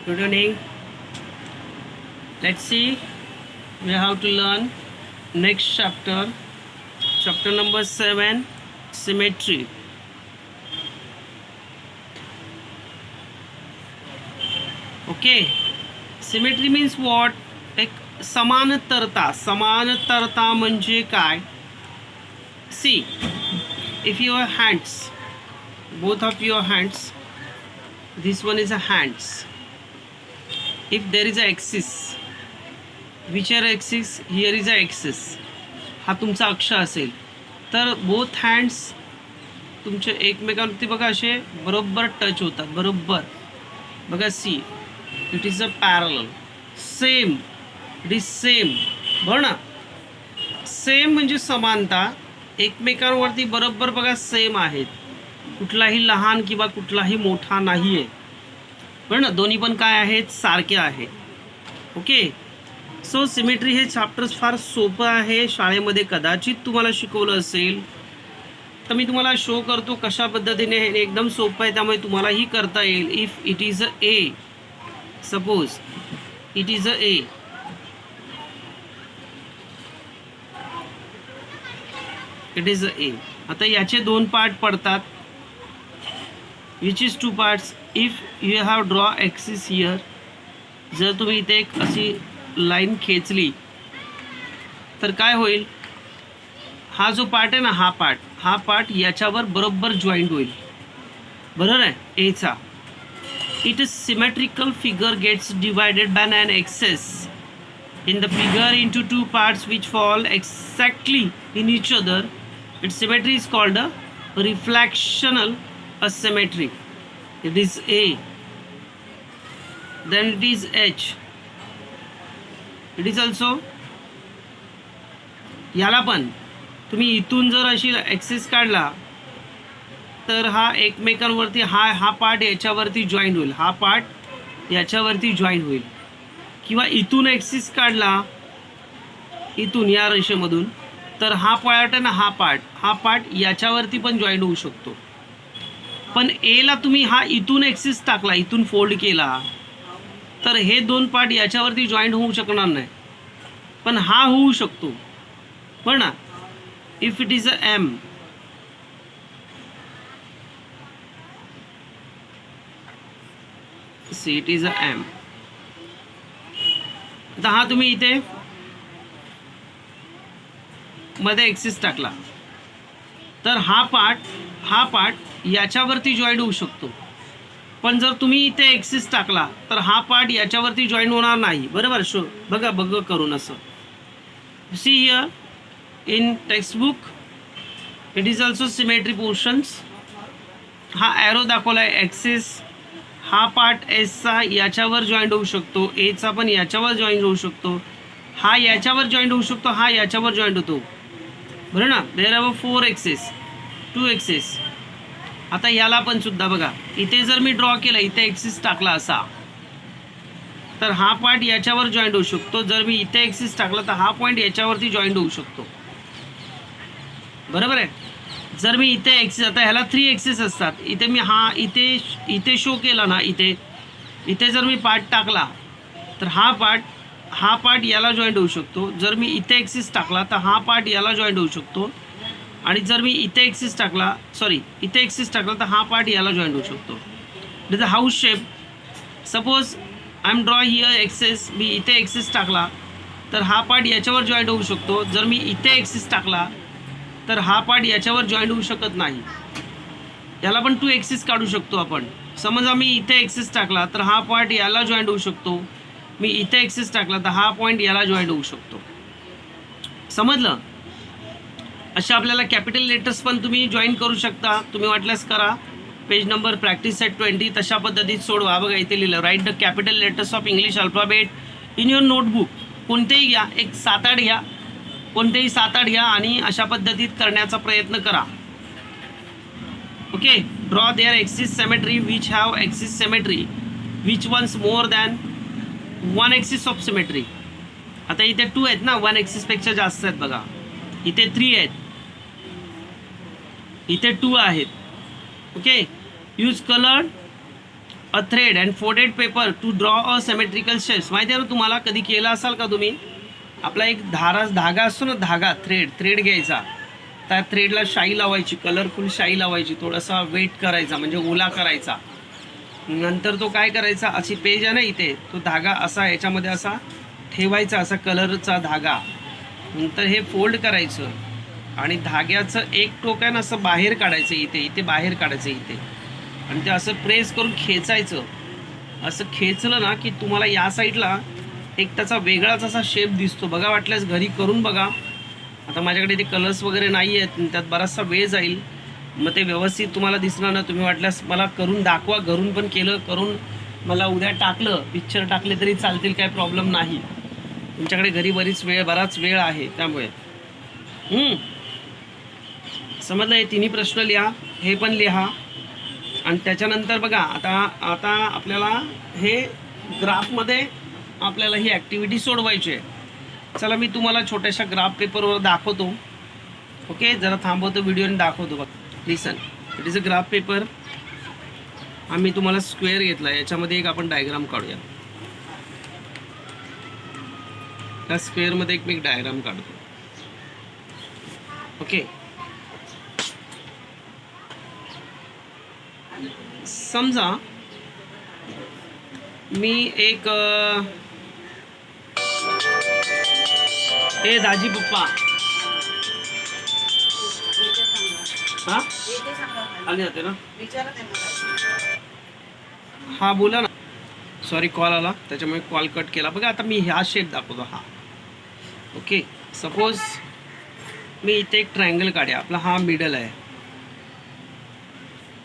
Good evening. Let's see. We have to learn next chapter. Chapter number 7, symmetry. Okay. Symmetry means what? एक समांतरता. समांतरता म्हणजे काय? See, if your hands, both of your hands, this one is a hands. If there is a axis, which are axis? Here is a axis. हा तुमचा अक्ष असेल तर both hands तुमचे एकमेकांवरती बघा असे बरोबर टच होतात. बरोबर बघा, सी इट इज अ पॅरल. Same, it is same. बघ ना, सेम म्हणजे समानता. एकमेकांवरती बरोबर बघा सेम आहेत. कुठलाही लहान किंवा कुठलाही मोठा नाही आहे. बघ ना, दोन्ही पण काय आहेत? सारखे आहेत. ओके. सो सिमेट्री हे चॅप्टर्स फार सोपं आहे. शाळेमध्ये कदाचित तुम्हाला शिकवलं असेल तर मी तुम्हाला शो करतो कशा पद्धतीने. हे एकदम सोपं आहे, त्यामुळे तुम्हालाही करता येईल. If it is a A, suppose it is a A, it is a A. आता याचे दोन पार्ट पडतात. Which is two parts. If you have draw axis here, जर तुम्ही इथे एक अशी लाईन खेचली तर काय होईल? हा जो पार्ट आहे ना, हा पार्ट याच्यावर बरोबर जॉईंट होईल. बरोबर आहे एचा. It is symmetrical figure gets divided by an axes in the figure into two parts which fall exactly in each other. Its symmetry is called a reflectional asymmetry. It is A. Then it is H. It is also, याला पण तुम्ही इथून जर अशी axis काढला तर हा एकमेकांवरती हा पार्ट याच्यावरती जॉईंट होईल, हा पार्ट याच्यावरती जॉईंट होईल. किंवा इथून ॲक्सिस काढला, इथून या रेषेमधून, तर हा पार्ट आहे ना, हा पार्ट याच्यावरती पण जॉईंट होऊ शकतो. पण एला तुम्ही हा इथून ॲक्सिस टाकला, इथून फोल्ड केला, तर हे दोन पार्ट याच्यावरती जॉईंट होऊ शकणार नाही. पण हा होऊ शकतो. बघ ना, if it is a M, see it is a M. आता हा तुम्ही इथे मध्ये ॲक्सिस टाकला तर हा पार्ट याच्यावरती जॉईंट होऊ शकतो. पण जर तुम्ही इथे ॲक्सिस टाकला तर हा पार्ट याच्यावरती जॉईंट होणार नाही. बरोबर. बघा करून असं. See here in textbook it is also symmetry portions. हा ॲरो दाखवला आहे ॲक्सिस. हा पार्ट एसचा याच्यावर जॉईंट होऊ शकतो, एचा पण याच्यावर जॉईंट होऊ शकतो, हा याच्यावर जॉईंट होऊ शकतो, हा याच्यावर जॉईंट होतो. बरं ना. There are 4 axes, 2 axes. आता याला पण सुद्धा बघा, इथे जर मी ड्रॉ केलं, इथे एक्सिस टाकला असा, तर हा पार्ट याच्यावर जॉईंट होऊ शकतो. जर मी इथे एक्सिस टाकला तर हा पॉईंट याच्यावरती जॉईंट होऊ शकतो. बरोबर आहे. जर मी इथे एक्सिस, आता ह्याला 3 एक्सिस असतात, इथे मी इथे शो केला ना, इथे जर मी पार्ट टाकला तर हा पार्ट याला जॉईंट होऊ शकतो. जर मी इथे एक्सिस टाकला तर हा पार्ट याला जॉईंट होऊ शकतो. आणि जर मी इथे एक्सिस टाकला तर हा पार्ट याला जॉईंट होऊ शकतो. It is a house shape. Suppose I am draw here axes, मी इथे एक्सिस टाकला तर हा पार्ट याच्यावर जॉईंट होऊ शकतो. जर मी इथे एक्सिस टाकला तर हा पार्ट याच्यावर जॉईंट होऊ शकत नाही. याला पण 2 एक्सिस काढू शकतो आपण. समजा मी इथे एक्सिस टाकला तर हा पार्ट याला जॉईंट होऊ शकतो. मी इथे एक्सिस टाकला तर हा पॉईंट याला जॉईंट होऊ शकतो. समजलं. अशा आपल्याला कॅपिटल लेटर्स पण तुम्ही जॉईन करू शकता. तुम्ही वाटल्यास करा. पेज नंबर प्रॅक्टिस सेट 20 तशा पद्धतीत सोडवा. बघा इथे लिहिलं, write the capital letters of English alphabet in your notebook. कोणतेही घ्या, एक 7-8 घ्या, कोणतेही 7-8 घ्या आणि अशा पद्धतीत करण्याचा प्रयत्न करा. Okay. Draw their axis symmetry which have axis symmetry which once more than 1 axis of symmetry. आता इथे 2 आहेत ना, 1 एक्सिसपेक्षा जास्त आहेत. बघा इथे 3 आहेत, इथे 2 आहेत. Okay. Use colour a thread and folded paper two draw a symmetrical shapes. माहिती आहे ना तुम्हाला, कधी केलं असाल का तुम्ही? आपला एक धागा असतो ना, धागा थ्रेड घ्यायचा, त्या थ्रेडला शाई लावायची, कलरफुल शाई लावायची, थोडासा वेट करायचा म्हणजे ओला करायचा. नंतर तो काय करायचा, अशी पेज आहे ना इथे, तो धागा असा याच्यामध्ये असा ठेवायचा, असा कलरचा धागा. नंतर हे फोल्ड करायचं आणि धाग्याचं एक टोक आहे ना असं बाहेर काढायचं, इथे बाहेर काढायचं इथे, आणि ते असं प्रेस करून खेचायचं. असं खेचलं ना की तुम्हाला या साईडला एक त्याचा वेगळाच असा शेप दिसतो. बघा, वाटल्यास घरी करून बघा. आता माझ्याकडे ते कलर्स वगैरे नाही आहेत, त्यात बराचसा वेळ जाईल, मग ते व्यवस्थित तुम्हाला दिसणार ना. तुम्ही वाटल्यास मला करून दाखवा, घरून पण केलं, करून मला उद्या टाकलं, पिक्चर टाकले तरी चालतील, काय प्रॉब्लेम नाही. तुमच्याकडे घरी बराच वेळ आहे, त्यामुळे समजलं. हे तिन्ही प्रश्न लिहा, हे पण लिहा. आणि त्याच्यानंतर बघा, आता आपल्याला हे ग्राफमध्ये आपल्याला ही ॲक्टिव्हिटी सोडवायची आहे. चला, मी तुम्हाला छोट्याशा ग्राफ पेपरवर दाखवतो. ओके, जरा थांबवतो व्हिडिओ आणि दाखवतो. बघा, listen, it is a graph paper. आम्ही तुम्हाला स्क्वेअर घेतला, याच्यामध्ये एक आपण डायग्राम काढूया. त्या स्क्वेअरमध्ये एक मी डायग्राम काढतो. ओके, समजा मी एक ए दाजी पप्पा हा आले जाते ना. हा, बोला ना. सॉरी, कॉल आला, त्याच्यामुळे कॉल कट केला. बघा, आता मी ह्या शेप दाखवतो. हा, ओके, सपोज मी इथे एक ट्रायंगल काढूया. आपला हा मिडल आहे.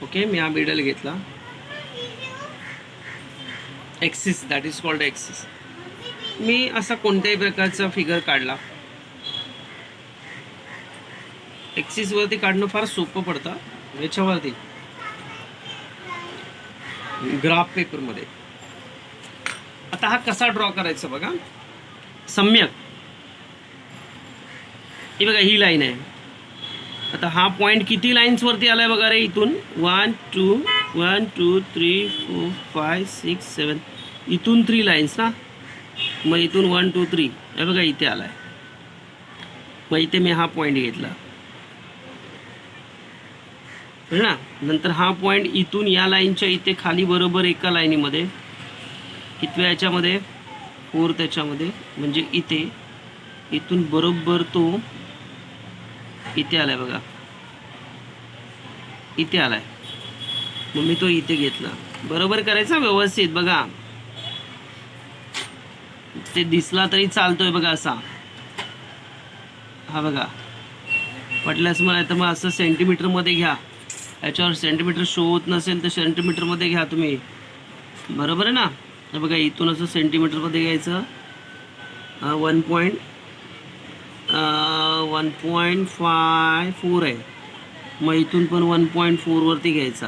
ओके, मी हा मिडल घेतला, axis, that is called axis. मी असा कोणत्याही प्रकारचा फिगर काढला. एक्सिसवरती काढणं फार सोपं पडतं याच्यावरती, ग्राफ पेपरमध्ये. आता हा कसा ड्रॉ करायचा बघा, सम्यक. ही बघा, ही लाईन आहे. आता हा पॉईंट किती लाईन्सवरती आला आहे बघा रे, इथून 1 2 3 4 5 6 7, इथून 3 लाईन्स ना. मग इथून 1 2 3 हे बघा इथे आला आहे. मग इथे मी हा पॉईंट घेतला ना. नंतर हा पॉईंट इथून या लाईनच्या इथे खाली बरोबर एका लाईनीमध्ये, कितव्या याच्यामध्ये, 4th याच्यामध्ये, म्हणजे इथून बरोबर तो इथे आलाय बघा, इथे आलाय. मग मी तो इथे घेतला. बरोबर करायचा व्यवस्थित. बघा, ते दिसला तरी चालतोय बघा असा. हा बघा, वाटल्यास मला तर मग असं सेंटीमीटरमध्ये घ्या. याच्यावर सेंटीमीटर शो होत नसेल तर सेंटीमीटरमध्ये घ्या तुम्ही, बरोबर आहे ना. हे बघा, इथून असं सेंटीमीटरमध्ये घ्यायचं. 1.54 आहे. मग इथून पण 1.4 वरती घ्यायचा.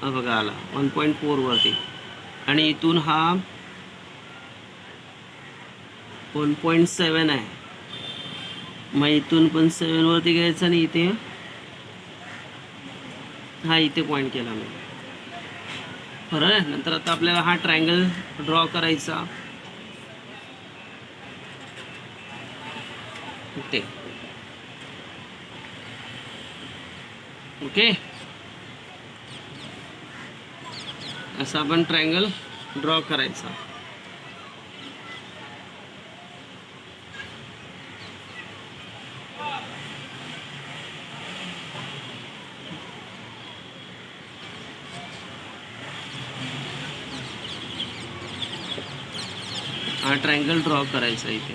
हा बघा, आला 1.4 वरती. आणि इथून हा 1.7 आहे. मग इथून पण 7 वरती घ्यायचा आणि इथे हा इथे पॉईंट केला मी, बरोबर आहे. नंतर आता आपल्याला हा ट्रायंगल ड्रॉ करायचा. ते ओके, असा आपण ट्रायंगल ड्रॉ करायचा. हा ट्रायंगल ड्रॉ करायचा इथे.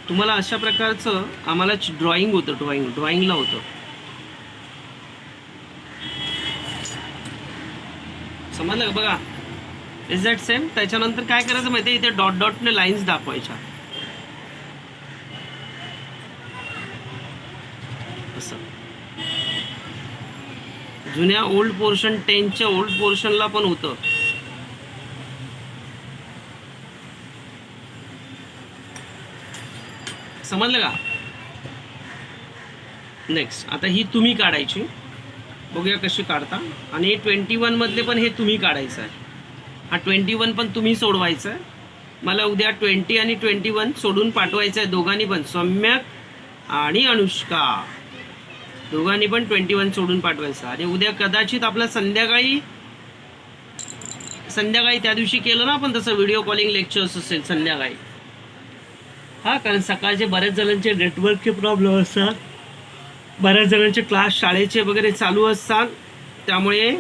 तुम्हाला अशा प्रकारचं आम्हाला ड्रॉइंग होतं, ड्रॉइंगला होतं. समजलं का? बघा, इज दॅट सेम. त्याच्यानंतर काय करायचं माहिती आहे, इथे डॉट डॉटने लाईन्स दाखवायच्या असं. जुन्या ओल्ड पोर्शन 10च्या ओल्ड पोर्शनला पण होतं. समजलं का? नेक्स्ट आता ही तुम्ही काढायची, बघूया कशी काढता. आणि 21 मधले पण हे तुम्ही काढायचं आहे. हा 21 पण तुम्ही सोडवायचा आहे. मला उद्या 20 आणि 21 सोडून पाठवायचं आहे दोघांनी पण, सम्यक आणि अनुष्का दोघांनी पण 21 सोडून पाठवायचं. आणि उद्या कदाचित आपलं संध्याकाळी त्या दिवशी केलं ना आपण तसं व्हिडिओ कॉलिंग लेक्चर्स असेल संध्याकाळी. हां, कारण सकाळचे बऱ्याच जणांचे नेटवर्कचे प्रॉब्लेम असतात, बऱ्याच जणांचे क्लास शाळेचे वगैरे चालू असतात, त्यामुळे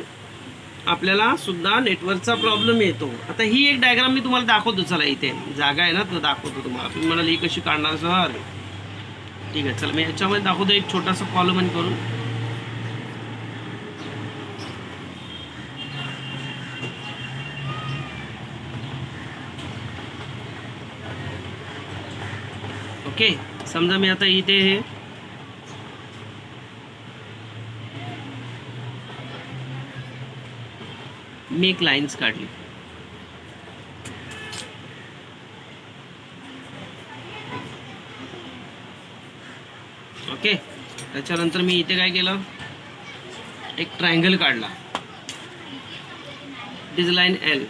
आपल्याला सुद्धा नेटवर्कचा प्रॉब्लेम येतो. आता ही एक डायग्राम मी तुम्हाला दाखवतो, चला इथे जागा आहे ना तर दाखवतो तुम्हाला. तुम्ही म्हणाल ही कशी काढणार सर, ठीक आहे चला मी याच्यामध्ये दाखवतो एक छोटासा कॉलम करून. ओके, समजा मी आता इथे हे मी एक लाईन्स काढली. ओके, त्याच्यानंतर मी इथे काय केलं, एक ट्रायंगल काढला. It is line L.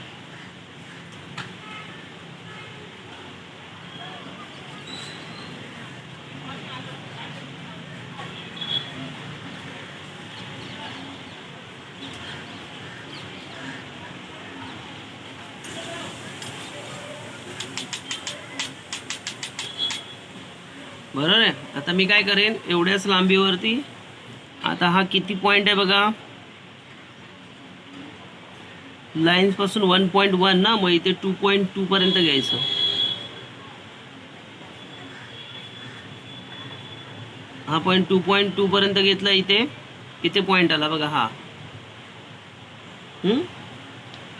बरोबर आहे. आता मी काय करेन, एवढ्याच लांबीवरती आता हा किती पॉईंट आहे बघा, लाईन्स पासून 1.1 ना, मग इथे 2.2 पर्यंत घ्यायचं. हा पॉईंट 2.2 पर्यंत घेतला. इथे पॉईंट आला बघा हा.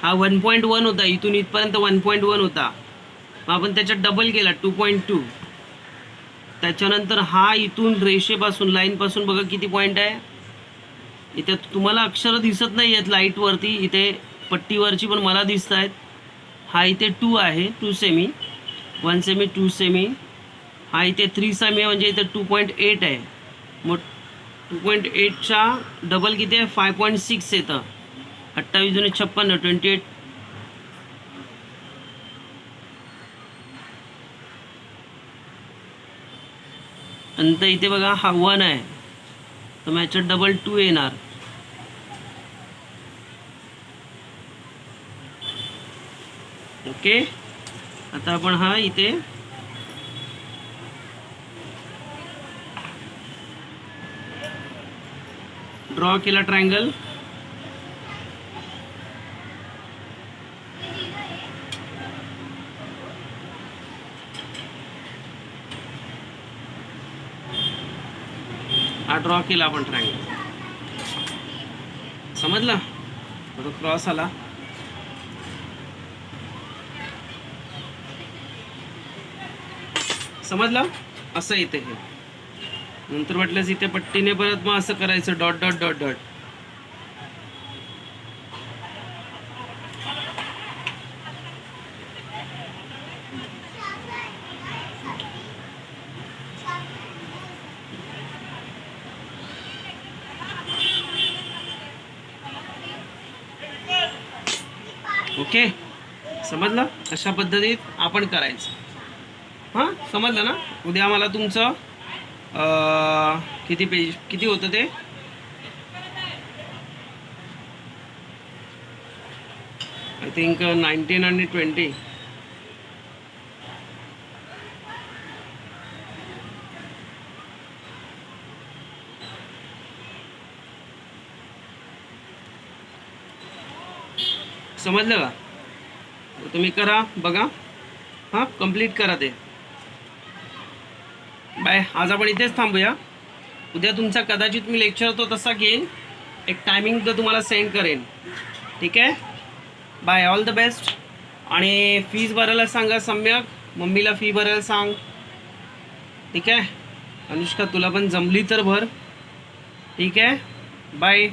हा 1.1 होता, इथून इथपर्यंत 1.1 होता, मग आपण त्याच्यात डबल केला 2.2. त्याच्यानंतर हा इथून रेषेपासून लाईनपासून बघा किती पॉईंट आहे. इथे तुम्हाला अक्षर दिसत नाही आहेत लाईटवरती, इथे पट्टीवरची पण मला दिसत आहेत. हा इथे 2 आहे, 2 सेमी, 1 सेमी, 2 सेमी. हा इथे 3 सेमी म्हणजे इथे 2.8 आहे. मग 2.8च्या डबल किती आहे, 5.6 येतं. 28 × 56 28. नंतर इथे बघा हा 1 आहे, तर मग याच्यात डबल 2 येणार. ओके, आता आपण हा इथे ड्रॉ केला ट्रायंगल. हा ड्रॉ केला आपण ट्रायंगल, समजला. आता क्रॉस आला, समजलं. असं इथे हे नंतर वाटल्यास इथे पट्टीने परत मग असं करायचं, dot dot dot dot. Okay, समजलं. अशा पद्धतीत आपण करायचं. हां, समजलं ना. उद्या मला तुमचं किती पेज किती होतं ते, आय थिंक 19 आणि 20. समजलं का. तुम्ही करा, बघा, हां कंप्लीट करा ते. बाय. आज आपण इथेच थांबूया. उद्या तुमचा कदाचित मी लेक्चर तो तसा घेईन, एक टायमिंग तर तुम्हाला सेंड करेन, ठीक आहे. Bye, all the best. आणि फीज भरायला सांगा सम्यक, मम्मीला फी भरायला सांग, ठीक आहे. अनुष्का तुला पण जमली तर भर, ठीक आहे. बाय.